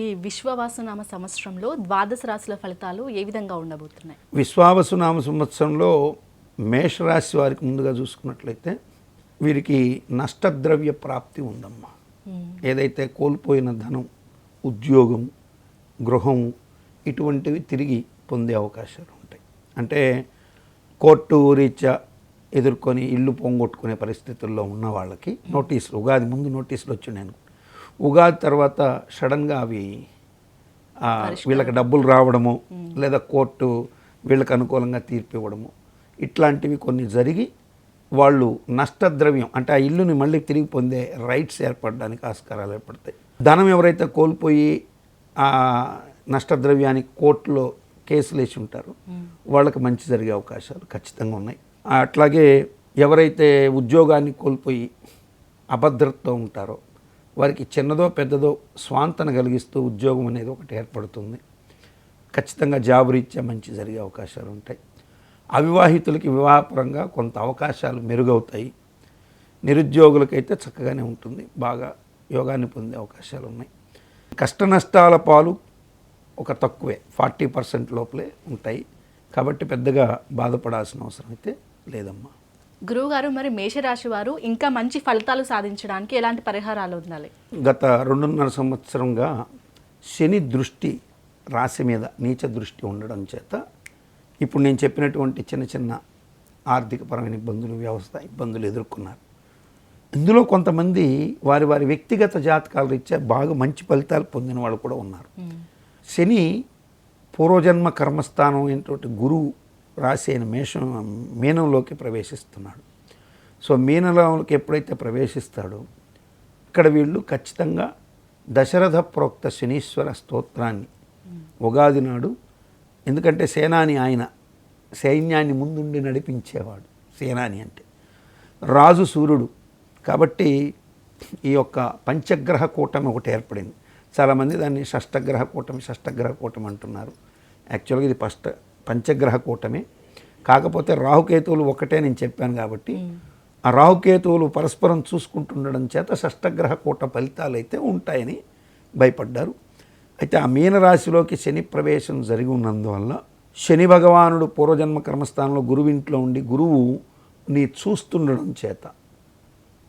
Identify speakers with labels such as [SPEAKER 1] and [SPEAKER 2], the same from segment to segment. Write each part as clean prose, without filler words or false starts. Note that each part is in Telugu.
[SPEAKER 1] ఈ విశ్వవాసునామ సంవత్సరంలో ద్వాదశ రాశుల ఫలితాలు ఏ విధంగా ఉండబోతున్నాయి?
[SPEAKER 2] విశ్వావసునామ సంవత్సరంలో మేషరాశి వారికి ముందుగా చూసుకున్నట్లయితే వీరికి నష్టద్రవ్య ప్రాప్తి ఉందమ్మా. ఏదైతే కోల్పోయిన ధనం, ఉద్యోగం, గృహం ఇటువంటివి తిరిగి పొందే అవకాశాలు ఉంటాయి. అంటే కోర్టు రీత్యా ఎదుర్కొని ఇల్లు పొంగొట్టుకునే పరిస్థితుల్లో ఉన్న వాళ్ళకి నోటీసులు, ఉగాది ముందు నోటీసులు వచ్చినాయి. ఉగాది తర్వాత సడన్గా అవి వీళ్ళకి డబ్బులు రావడము, లేదా కోర్టు వీళ్ళకి అనుకూలంగా తీర్పు ఇవ్వడము, ఇట్లాంటివి కొన్ని జరిగి వాళ్ళు నష్టద్రవ్యం అంటే ఆ ఇల్లుని మళ్ళీ తిరిగి పొందే రైట్స్ ఏర్పడడానికి ఆస్కారాలు ఏర్పడతాయి. ధనం ఎవరైతే కోల్పోయి ఆ నష్టద్రవ్యానికి కోర్టులో కేసులు వేసి ఉంటారో వాళ్ళకి మంచి జరిగే అవకాశాలు ఖచ్చితంగా ఉన్నాయి. అట్లాగే ఎవరైతే ఉద్యోగాన్ని కోల్పోయి అభద్రతతో ఉంటారో వారికి చిన్నదో పెద్దదో స్వాంతన కలిగిస్తూ ఉద్యోగం అనేది ఒకటి ఏర్పడుతుంది. ఖచ్చితంగా జాబ్ రీత్యా మంచి జరిగే అవకాశాలు ఉంటాయి. అవివాహితులకి వివాహపరంగా కొంత అవకాశాలు మెరుగవుతాయి. నిరుద్యోగులకైతే చక్కగానే ఉంటుంది, బాగా యోగాన్ని పొందే అవకాశాలు ఉన్నాయి. కష్ట నష్టాల పాలు ఒక తక్కువే, 40% లోపలే ఉంటాయి. కాబట్టి పెద్దగా బాధపడాల్సిన అవసరం అయితే లేదమ్మా.
[SPEAKER 1] గురువుగారు, మరి మేషరాశి వారు ఇంకా మంచి ఫలితాలు సాధించడానికి ఎలాంటి పరిహారాలు ఉండాలి?
[SPEAKER 2] గత 2.5 సంవత్సరంగా శని దృష్టి రాశి మీద నీచ దృష్టి ఉండడం చేత ఇప్పుడు నేను చెప్పినటువంటి చిన్న చిన్న ఆర్థికపరమైన ఇబ్బందులు, వ్యవస్థ ఇబ్బందులు ఎదుర్కొన్నారు. ఇందులో కొంతమంది వారి వారి వ్యక్తిగత జాతకాల రీత్యా బాగా మంచి ఫలితాలు పొందిన వాళ్ళు కూడా ఉన్నారు. శని పూర్వజన్మ కర్మస్థానం అయినటువంటి గురువు రాశి అయిన మీనంలోకి ప్రవేశిస్తున్నాడు. సో మీనంలోకి ఎప్పుడైతే ప్రవేశిస్తాడో ఇక్కడ వీళ్ళు ఖచ్చితంగా దశరథ ప్రోక్త శనీశ్వర స్తోత్రాన్ని ఉగాది నాడు, ఎందుకంటే సేనాని ఆయన సైన్యాన్ని ముందుండి నడిపించేవాడు. సేనాని అంటే రాజు సూర్యుడు కాబట్టి ఈ యొక్క పంచగ్రహ కూటమి ఒకటి ఏర్పడింది. చాలామంది దాన్ని షష్టగ్రహ కూటమి అంటున్నారు. యాక్చువల్గా ఇది పంచగ్రహ కూటమి. కాకపోతే రాహుకేతువులు ఒకటే నేను చెప్పాను కాబట్టి ఆ రాహుకేతువులు పరస్పరం చూసుకుంటుండడం చేత షష్టగ్రహ కూట ఫలితాలు అయితే ఉంటాయని భయపడ్డారు. అయితే ఆ మీనరాశిలోకి శని ప్రవేశం జరిగి ఉన్నందువల్ల శని భగవానుడు పూర్వజన్మ కర్మస్థానంలో గురువింట్లో ఉండి గురువుని చూస్తుండడం చేత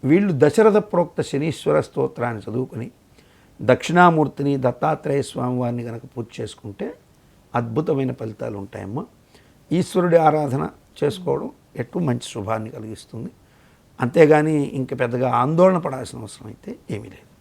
[SPEAKER 2] వీళ్ళు దశరథ ప్రోక్త శనీశ్వర స్తోత్రాన్ని చదువుకొని దక్షిణామూర్తిని, దత్తాత్రేయ స్వామి వారిని కనుక పూజ చేసుకుంటే అద్భుతమైన ఫలితాలు ఉంటాయమ్మా. ఈశ్వరుడి ఆరాధన చేసుకోవడం ఎటు మంచి శుభాన్ని కలిగిస్తుంది. అంతేగాని ఇంక పెద్దగా ఆందోళన పడాల్సిన అవసరం అయితే ఏమీ లేదు.